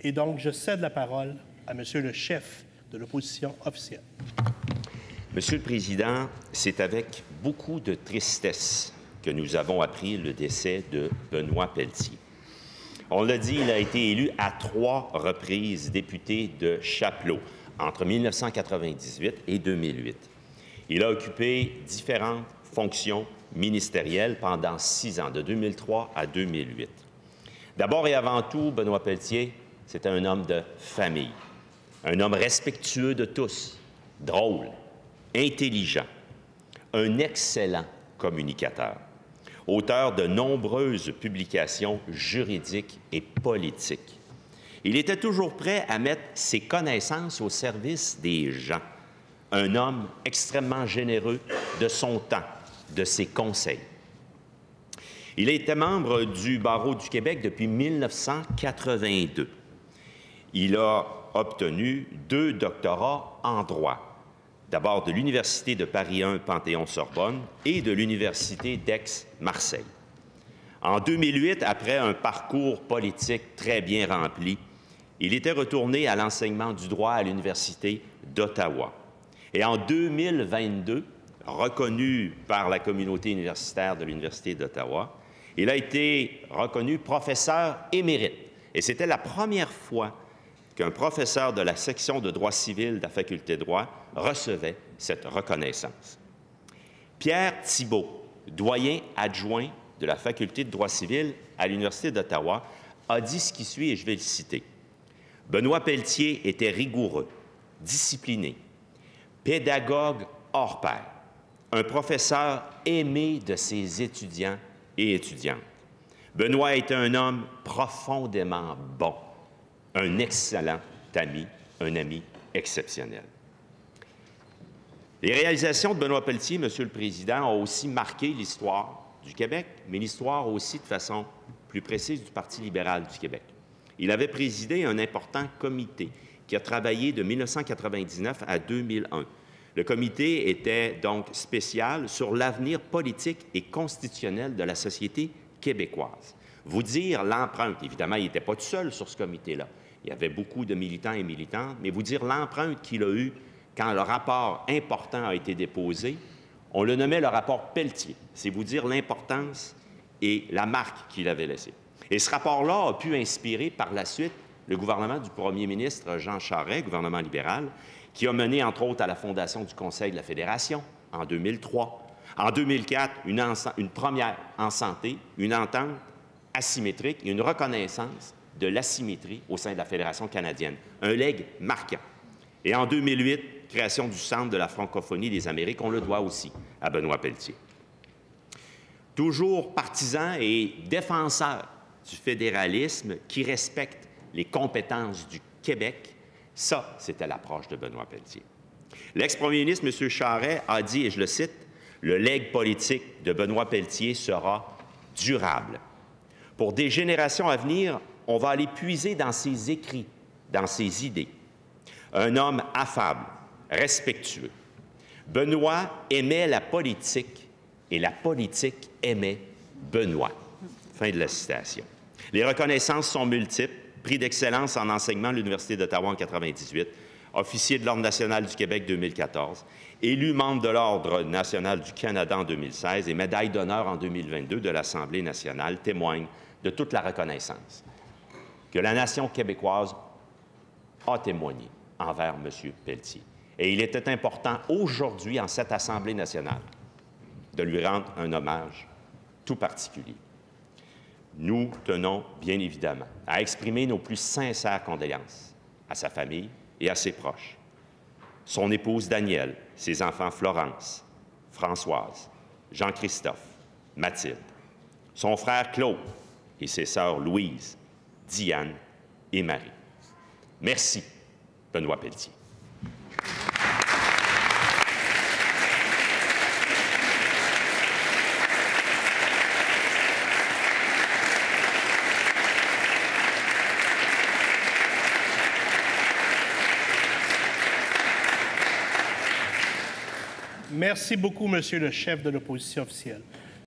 Et donc, je cède la parole à Monsieur le chef de l'opposition officielle. Monsieur le Président, c'est avec beaucoup de tristesse que nous avons appris le décès de Benoît Pelletier. On l'a dit, il a été élu à 3 reprises député de Chapleau entre 1998 et 2008. Il a occupé différentes fonctions ministérielles pendant 6 ans, de 2003 à 2008. D'abord et avant tout, Benoît Pelletier, c'était un homme de famille, un homme respectueux de tous, drôle, intelligent, un excellent communicateur, auteur de nombreuses publications juridiques et politiques. Il était toujours prêt à mettre ses connaissances au service des gens, un homme extrêmement généreux de son temps, de ses conseils. Il était membre du Barreau du Québec depuis 1982. Il a obtenu 2 doctorats en droit, d'abord de l'Université de Paris I Panthéon-Sorbonne et de l'Université d'Aix-Marseille. En 2008, après un parcours politique très bien rempli, il était retourné à l'enseignement du droit à l'Université d'Ottawa. Et en 2022, reconnu par la communauté universitaire de l'Université d'Ottawa, il a été reconnu professeur émérite. Et c'était la première fois qu'un professeur de la section de droit civil de la Faculté de droit recevait cette reconnaissance. Pierre Thibault, doyen adjoint de la Faculté de droit civil à l'Université d'Ottawa, a dit ce qui suit, et je vais le citer. « Benoît Pelletier était rigoureux, discipliné, pédagogue hors pair, un professeur aimé de ses étudiants et étudiantes. Benoît était un homme profondément bon, un excellent ami, un ami exceptionnel. » Les réalisations de Benoît Pelletier, Monsieur le Président, ont aussi marqué l'histoire du Québec, mais l'histoire aussi, de façon plus précise, du Parti libéral du Québec. Il avait présidé un important comité qui a travaillé de 1999 à 2001. Le comité était donc spécial sur l'avenir politique et constitutionnel de la société québécoise. Vous dire l'empreinte, évidemment, il n'était pas tout seul sur ce comité-là. Il y avait beaucoup de militants et militantes, mais vous dire l'empreinte qu'il a eue quand le rapport important a été déposé, on le nommait le rapport Pelletier. C'est vous dire l'importance et la marque qu'il avait laissée. Et ce rapport-là a pu inspirer par la suite le gouvernement du premier ministre Jean Charest, gouvernement libéral, qui a mené, entre autres, à la fondation du Conseil de la Fédération en 2003. En 2004, une première en santé, une entente asymétrique et une reconnaissance de l'asymétrie au sein de la Fédération canadienne. Un legs marquant. Et en 2008, création du Centre de la francophonie des Amériques, on le doit aussi à Benoît Pelletier. Toujours partisan et défenseur du fédéralisme qui respecte les compétences du Québec, ça, c'était l'approche de Benoît Pelletier. L'ex-premier ministre, M. Charest, a dit, et je le cite, « Le legs politique de Benoît Pelletier sera durable. Pour des générations à venir, on va aller puiser dans ses écrits, dans ses idées. Un homme affable, respectueux. Benoît aimait la politique et la politique aimait Benoît. » Fin de la citation. Les reconnaissances sont multiples. Prix d'excellence en enseignement à l'Université d'Ottawa en 1998, officier de l'Ordre national du Québec 2014, élu membre de l'Ordre national du Canada en 2016 et médaille d'honneur en 2022 de l'Assemblée nationale témoignent de toute la reconnaissance que la nation québécoise a témoigné envers M. Pelletier. Et il était important aujourd'hui, en cette Assemblée nationale, de lui rendre un hommage tout particulier. Nous tenons, bien évidemment, à exprimer nos plus sincères condoléances à sa famille et à ses proches, son épouse Danielle, ses enfants Florence, Françoise, Jean-Christophe, Mathilde, son frère Claude et ses sœurs Louise, Diane et Marie. Merci, Benoît Pelletier. Merci beaucoup, Monsieur le chef de l'opposition officielle.